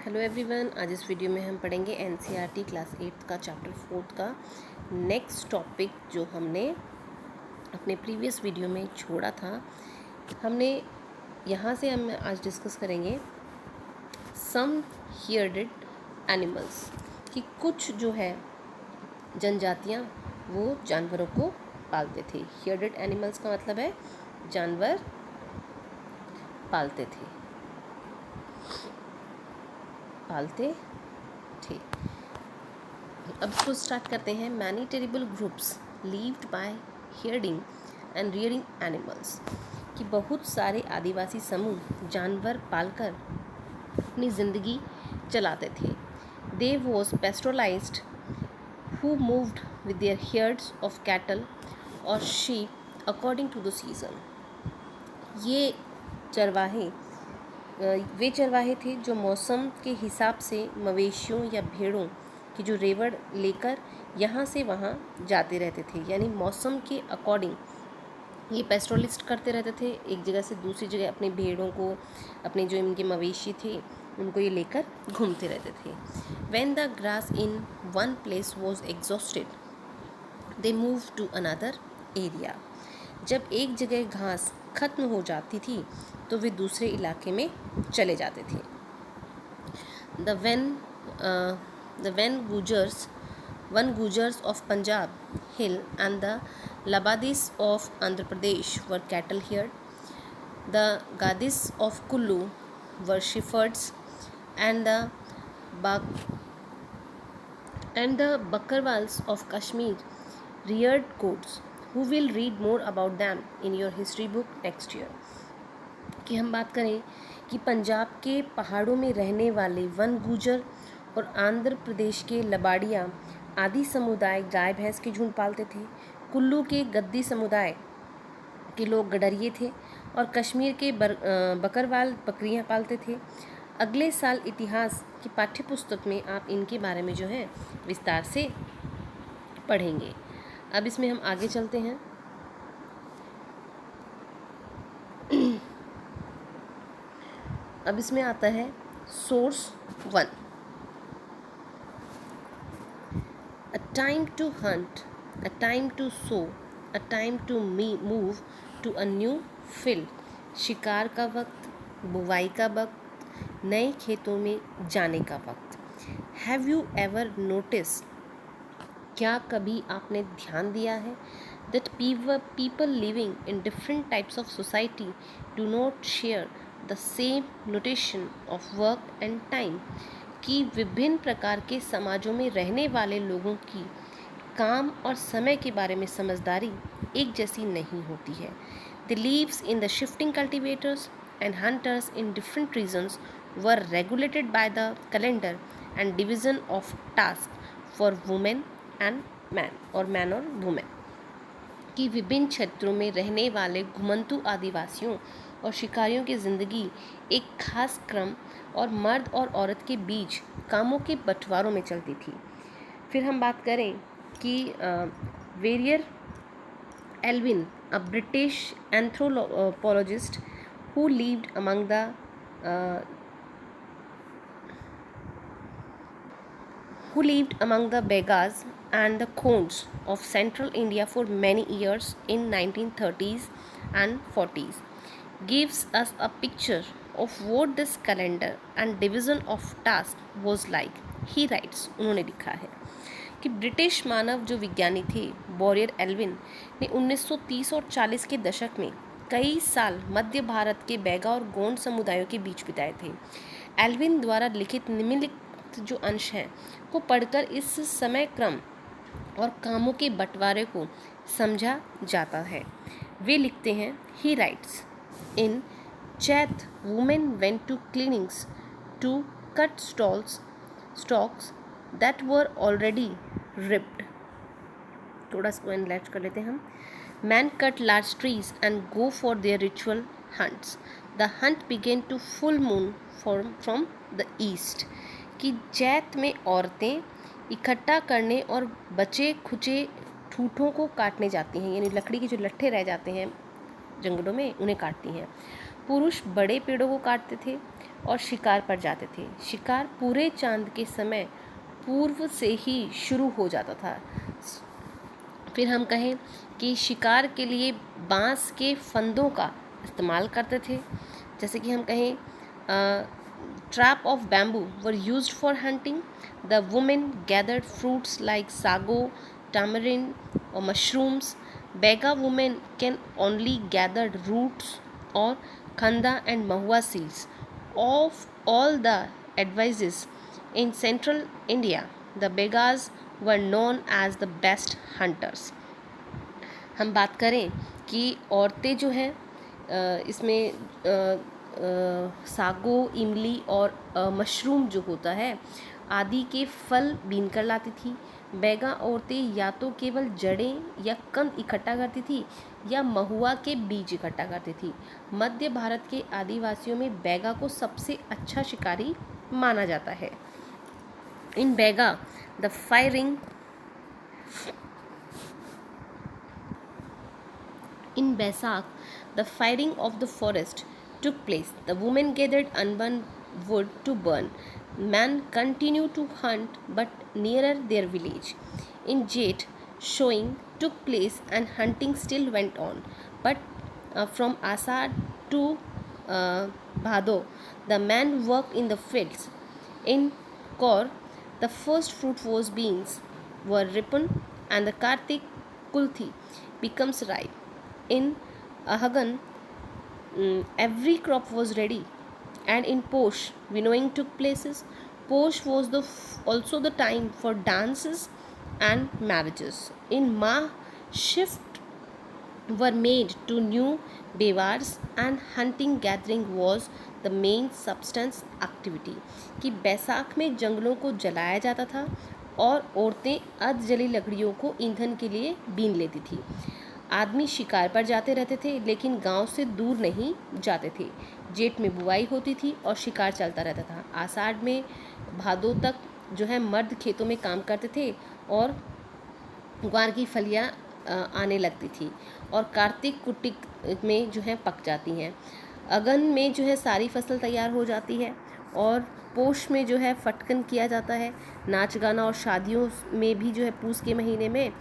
Hello everyone. आज इस video में हम पढ़ेंगे एनसीईआरटी क्लास 8 का चैप्टर 4 का नेक्स्ट टॉपिक जो हमने अपने प्रीवियस वीडियो में छोड़ा था। हमने यहाँ से हम आज डिस्कस करेंगे सम हियर्डेड एनिमल्स कि कुछ जो है जनजातियाँ वो जानवरों को पालते थे। हियर्डेड एनिमल्स का मतलब है जानवर पालते थे। अब इसको स्टार्ट करते हैं। Many terrible groups levied bye hearing and rearing animals कि बहुत सारे आदिवासी समूह जानवर पालकर अपनी ज़िंदगी चलाते थे। They was pastoralists who moved with their herds of cattle और sheep according to the season. ये वे चरवाहे थे जो मौसम के हिसाब से मवेशियों या भेड़ों की जो रेवड़ लेकर यहाँ से वहाँ जाते रहते थे, यानी मौसम के अकॉर्डिंग ये पेस्टोलिस्ट करते रहते थे। एक जगह से दूसरी जगह अपने भेड़ों को, अपने जो इनके मवेशी थे उनको ये लेकर घूमते रहते थे। When the grass in one place was exhausted, they moved to another area। जब एक जगह घास खत्म हो जाती थी तो वे दूसरे इलाके में चले जाते थे। The Van Gujars of Punjab Hill and the Labadis of Andhra Pradesh were cattle herd. The Gadis of Kullu were shepherds, and the Bakarwals of Kashmir reared goats. Who will read more about them in your history book next year? कि हम बात करें कि पंजाब के पहाड़ों में रहने वाले वन गुजर और आंध्र प्रदेश के लबाड़िया आदि समुदाय गाय भैंस के झुंड पालते थे। कुल्लू के गद्दी समुदाय के लोग गडरिये थे और कश्मीर के बकरवाल बकरियां पालते थे। अगले साल इतिहास की पाठ्यपुस्तक में आप इनके बारे में जो है विस्तार से पढ़ेंगे। अब इसमें हम आगे चलते हैं। अब इसमें आता है source 1। A time to hunt, a time to sow, a time to move to a new field। शिकार का वक्त, बुवाई का वक्त, नए खेतों में जाने का वक्त। Have you ever noticed, क्या कभी आपने ध्यान दिया है that people living in different types of society do not share the same notation of work and time। कि विभिन्न प्रकार के समाजों में रहने वाले लोगों की काम और समय के बारे में समझदारी एक जैसी नहीं होती है। The leaves in the shifting cultivators and hunters in different regions were regulated by the calendar and division of tasks for women and men और man और women। कि विभिन्न क्षेत्रों में रहने वाले घुमंतु आदिवासियों और शिकारियों की ज़िंदगी एक खास क्रम और मर्द और औरत के बीच कामों के बंटवारों में चलती थी। फिर हम बात करें कि Verrier Elwin, a British anthropologist who lived among the Begas and the Khonds of central India for many years in 1930s and 40s, gives us a picture of what this calendar and division of task was like। He writes, उन्होंने लिखा है कि British मानव जो विज्ञानी थे बोरियर Alvin ने 1930 और 40 के दशक में कई साल मध्य भारत के बैगा और गोंड समुदायों के बीच बिताए थे। एल्विन द्वारा लिखित निम्नलिखित जो अंश हैं को पढ़कर इस समय क्रम और कामों के बंटवारे को समझा जाता है। वे लिखते हैं, ही rights, in Chath women went to cleanings to cut stalks that were already ripped। थोड़ा इसको एनलार्ज कर लेते हैं हम। Men cut large trees and go for their ritual hunts। The hunt began to full moon from the east। कि चैत में औरतें इकट्ठा करने और बचे खुचे ठूठों को काटने जाती हैं, यानी लकड़ी के जो लट्ठे रह जाते हैं जंगलों में उन्हें काटती हैं। पुरुष बड़े पेड़ों को काटते थे और शिकार पर जाते थे। शिकार पूरे चांद के समय पूर्व से ही शुरू हो जाता था। फिर हम कहें कि शिकार के लिए बांस के फंदों का इस्तेमाल करते थे। जैसे कि हम कहें trap of bamboo were used for hunting. The women gathered fruits like sago, tamarind or mushrooms. Bega women can only gather roots or khanda and mahua seeds. Of all the advices in central India, the Begas were known as the best hunters. हम बात करें कि औरतें जो हैं इसमें sago, इमली और मशरूम जो होता है आदि के फल बीन कर लाती थी। बैगा औरतें या तो केवल जड़ें या कंद इकट्ठा करती थी या महुआ के बीज इकट्ठा करती थी। मध्य भारत के आदिवासियों में बैगा को सबसे अच्छा शिकारी माना जाता है। In Baiga the firing In Baisakh, the firing of the forest took place. The women gathered unburned wood to burn. Men continued to hunt but nearer their village. In Jeth, showing took place and hunting still went on. But from Asad to Bhado, the men worked in the fields. In Kaur, the first fruit was beans were ripened and the Kartik Kulthi becomes ripe. In Ahagan, every crop was ready, and in Posh, winnowing took places. Posh was also the time for dances and marriages. In Mah, shift were made to new bewars and hunting gathering was the main substance activity. कि बैसाख में जंगलों को जलाया जाता था और औरतें अर्ध जली लकड़ियों को ईंधन के लिए बीन लेती थी। आदमी शिकार पर जाते रहते थे लेकिन गांव से दूर नहीं जाते थे। जेठ में बुआई होती थी और शिकार चलता रहता था। आषाढ़ में भादों तक जो है मर्द खेतों में काम करते थे और ग्वार की फलियां आने लगती थी और कार्तिक कुटिक में जो है पक जाती हैं। अगन में जो है सारी फसल तैयार हो जाती है और पोष में जो है फटकन किया जाता है। नाच गाना और शादियों में भी जो है पूस के महीने में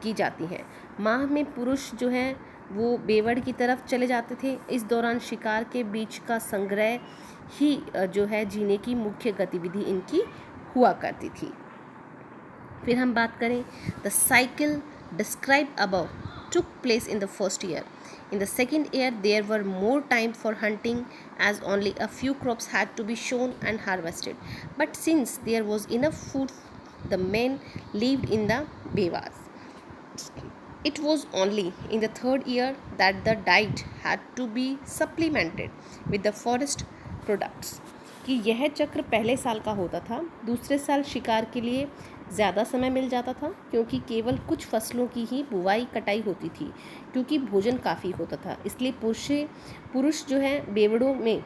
की जाती हैं। माह में पुरुष जो हैं वो बेवड़ की तरफ चले जाते थे। इस दौरान शिकार के बीज का संग्रह ही जो है जीने की मुख्य गतिविधि इनकी हुआ करती थी। फिर हम बात करें the cycle described above took place in the first year. In the second year, there were more time for hunting as only a few crops had to be sown and harvested. But since there was enough food, the men lived in the bewars. It was only in the third year that the diet had to be supplemented with the forest products. कि यह चक्र पहले साल का होता था। दूसरे साल शिकार के लिए ज़्यादा समय मिल जाता था क्योंकि केवल कुछ फसलों की ही बुवाई कटाई होती थी क्योंकि भोजन काफ़ी होता था। इसलिए पुरुष जो है बेवड़ों में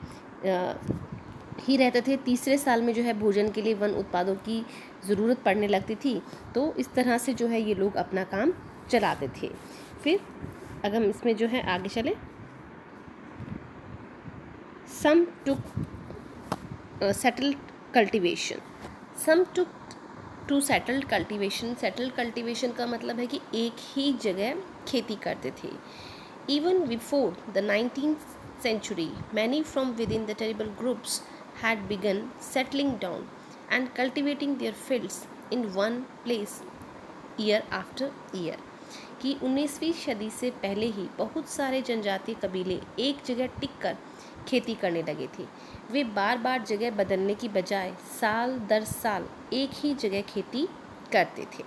ही रहते थे। तीसरे साल में जो है भोजन के लिए वन उत्पादों की ज़रूरत पड़ने लगती थी, तो इस तरह से जो है ये लोग अपना काम चलाते थे। फिर अगर हम इसमें जो है आगे चलें, some took settled cultivation. Some took to settled cultivation. Settled cultivation का मतलब है कि एक ही जगह खेती करते थे। Even before the 19th century, many from within the tribal groups had begun settling down and cultivating their fields in one place year after year. कि 19वीं सदी से पहले ही बहुत सारे जनजातीय कबीले एक जगह टिककर खेती करने लगे थे। वे बार बार जगह बदलने की बजाय साल दर साल एक ही जगह खेती करते थे।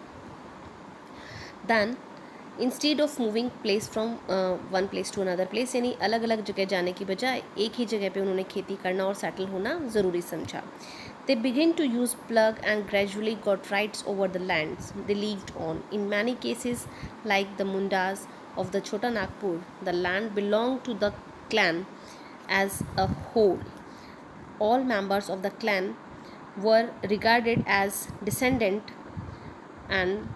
Then instead of moving place from one place to another place, यानी अलग अलग जगह जाने की बजाय एक ही जगह पे उन्होंने खेती करना और सेटल होना ज़रूरी समझा। They began to use plug and gradually got rights over the lands they lived on. In many cases, like the Mundas of the Chota Nagpur, the land belonged to the clan as a whole. All members of the clan were regarded as descendant and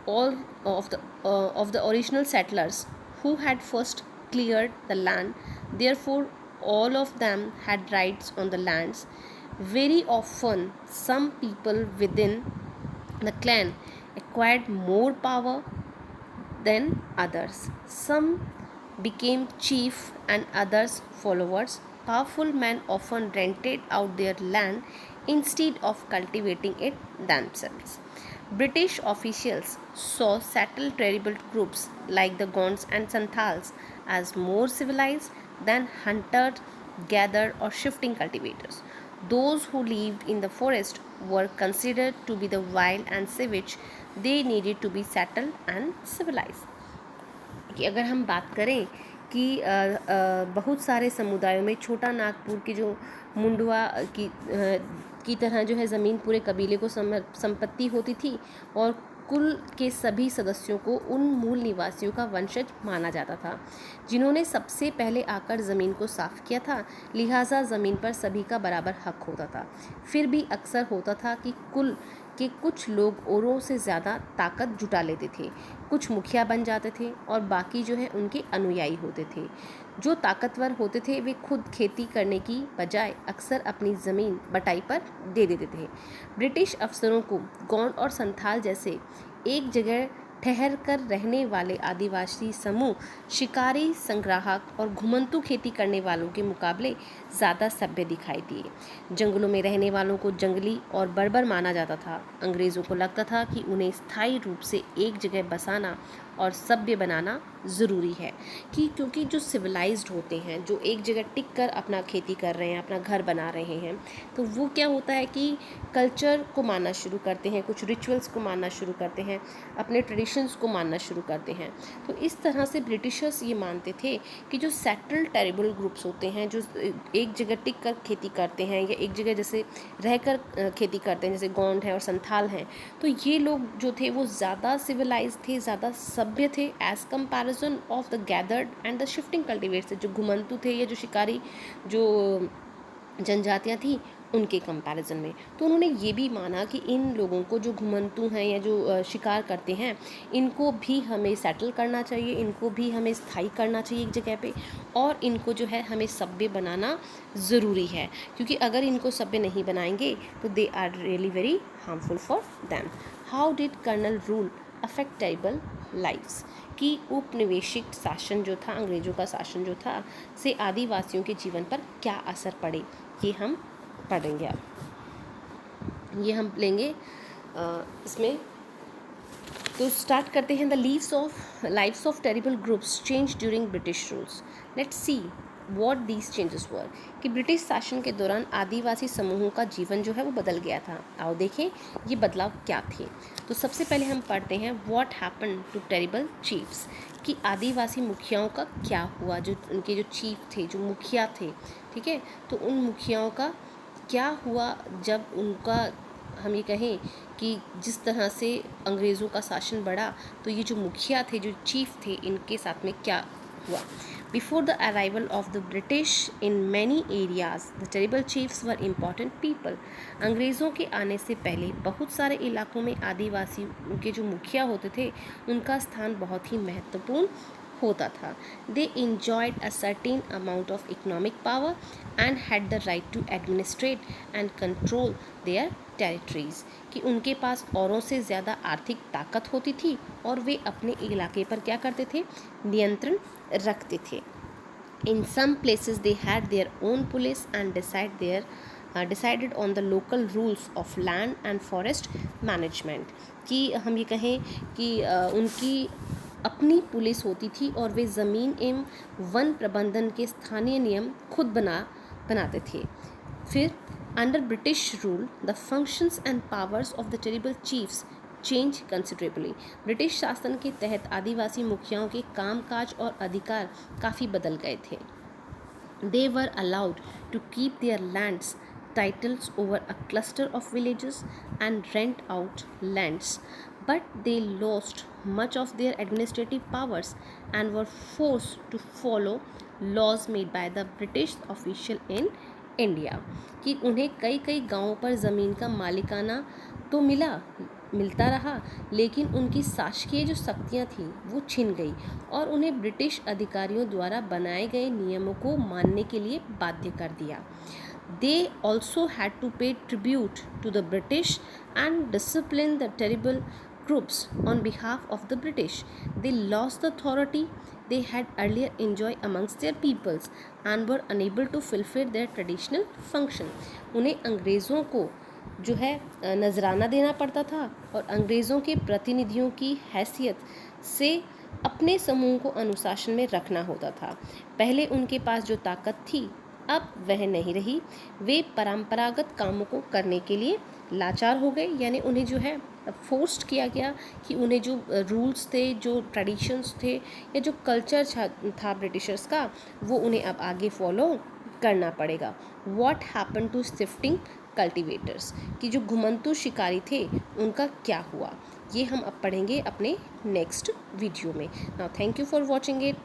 all of the original settlers who had first cleared the land. Therefore, all of them had rights on the lands. Very often, some people within the clan acquired more power than others. Some became chief and others followers. Powerful men often rented out their land instead of cultivating it themselves. British officials saw settled tribal groups like the Gonds and Santals as more civilized than hunter gatherer or shifting cultivators. Those who lived in the forest were considered to be the wild and savage. They needed to be settled and civilized. कि अगर हम बात करें कि बहुत सारे समुदायों में छोटा नागपुर की जो मुंडवा की तरह जो है ज़मीन पूरे कबीले को संपत्ति होती थी और कुल के सभी सदस्यों को उन मूल निवासियों का वंशज माना जाता था जिन्होंने सबसे पहले आकर ज़मीन को साफ किया था। लिहाजा ज़मीन पर सभी का बराबर हक होता था। फिर भी अक्सर होता था कि कुल के कुछ लोग औरों से ज़्यादा ताकत जुटा लेते थे। कुछ मुखिया बन जाते थे और बाकी जो है उनके अनुयायी होते थे। जो ताकतवर होते थे वे खुद खेती करने की बजाय अक्सर अपनी ज़मीन बटाई पर दे देते थे। ब्रिटिश अफसरों को गौंड और संथाल जैसे एक जगह ठहर कर रहने वाले आदिवासी समूह शिकारी, संग्राहक और घुमंतू खेती करने वालों के मुकाबले ज़्यादा सभ्य दिखाई दिए। जंगलों में रहने वालों को जंगली और बर्बर माना जाता था। अंग्रेज़ों को लगता था कि उन्हें स्थायी रूप से एक जगह बसाना और सभ्य बनाना ज़रूरी है कि क्योंकि जो सिविलाइज्ड होते हैं, जो एक जगह टिक कर अपना खेती कर रहे हैं, अपना घर बना रहे हैं, तो वो क्या होता है कि कल्चर को मानना शुरू करते हैं, कुछ रिचुअल्स को मानना शुरू करते हैं, अपने ट्रेडिशंस को मानना शुरू करते हैं। तो इस तरह से ब्रिटिशर्स ये मानते थे कि जो सेटल्ड टेरिबल ग्रुप्स होते हैं, जो एक जगह टिक कर खेती करते हैं या एक जगह जैसे रहकर खेती करते हैं, जैसे गोंड है और संथाल हैं, तो ये लोग जो थे वो ज़्यादा सिविलाइज थे, ज़्यादा सभ्य थे as comparison of the gathered and the shifting cultivates, जो घुमंतू थे या जो शिकारी जो जनजातियाँ थी उनके कंपैरिजन में। तो उन्होंने ये भी माना कि इन लोगों को, जो घुमंतू हैं या जो शिकार करते हैं, इनको भी हमें सेटल करना चाहिए, इनको भी हमें स्थायी करना चाहिए एक जगह पे, और इनको जो है हमें सभ्य बनाना ज़रूरी है, क्योंकि अगर इनको सभ्य नहीं बनाएंगे तो they are really very harmful for them. How did colonial rule affect tribal lives, कि उपनिवेशिक शासन जो था, अंग्रेज़ों का शासन जो था, से आदिवासियों के जीवन पर क्या असर पड़े, ये हम पढ़ेंगे। अब ये हम लेंगे इसमें। तो स्टार्ट करते हैं। The lives of terrible groups change during British rules. Let's see what these changes were, कि ब्रिटिश शासन के दौरान आदिवासी समूहों का जीवन जो है वो बदल गया था। आओ देखें ये बदलाव क्या थे। तो सबसे पहले हम पढ़ते हैं what happen to tribal chiefs, कि आदिवासी मुखियाओं का क्या हुआ, जो उनके जो चीफ थे, जो मुखिया थे, ठीक है, तो उन मुखियाओं का क्या हुआ जब उनका, हम ये कहें कि जिस तरह से अंग्रेज़ों का शासन बढ़ा, तो ये जो मुखिया थे, जो चीफ थे, इनके साथ में क्या हुआ। Before the arrival of the British in many areas the terrible chiefs were important people. अंग्रेज़ों के आने से पहले बहुत सारे इलाकों में आदिवासी के जो मुखिया होते थे उनका स्थान बहुत ही महत्वपूर्ण होता था। They enjoyed a certain amount of economic power and had the right to administrate and control their territories, कि उनके पास औरों से ज़्यादा आर्थिक ताकत होती थी और वे अपने इलाके पर क्या करते थे, नियंत्रण रखते थे। In some places they had their own police and decided on the local rules of land and forest management, कि हम ये कहें कि उनकी अपनी पुलिस होती थी और वे ज़मीन एवं वन प्रबंधन के स्थानीय नियम खुद बनाते थे। फिर under British rule the functions and powers of the terrible chiefs change considerably. British शासन के तहत आदिवासी मुखियाओं के कामकाज और अधिकार काफ़ी बदल गए थे। They were allowed to keep their lands, titles over a cluster of villages and rent out lands, but they lost much of their administrative powers and were forced to follow laws made by the British official in India, कि उन्हें कई कई गांवों पर ज़मीन का मालिकाना तो मिला, मिलता रहा, लेकिन उनकी शासकीय जो शक्तियाँ थी वो छिन गई और उन्हें ब्रिटिश अधिकारियों द्वारा बनाए गए नियमों को मानने के लिए बाध्य कर दिया। They also had to pay tribute to the British and discipline the terrible groups on behalf of the British. They lost the authority they had earlier enjoyed amongst their peoples and were unable to fulfill their traditional function. उन्हें अंग्रेज़ों को जो है नजराना देना पड़ता था और अंग्रेज़ों के प्रतिनिधियों की हैसियत से अपने समूह को अनुशासन में रखना होता था। पहले उनके पास जो ताकत थी अब वह नहीं रही। वे परंपरागत कामों को करने के लिए लाचार हो गए, यानी उन्हें जो है फोर्स्ड किया गया कि उन्हें जो रूल्स थे, जो ट्रेडिशंस थे या जो कल्चर था ब्रिटिशर्स का, वो उन्हें अब आगे फॉलो करना पड़ेगा। What happen to shifting cultivators, कि जो घुमंतू शिकारी थे उनका क्या हुआ, ये हम अब पढ़ेंगे अपने नेक्स्ट वीडियो में। Now thank you for watching it.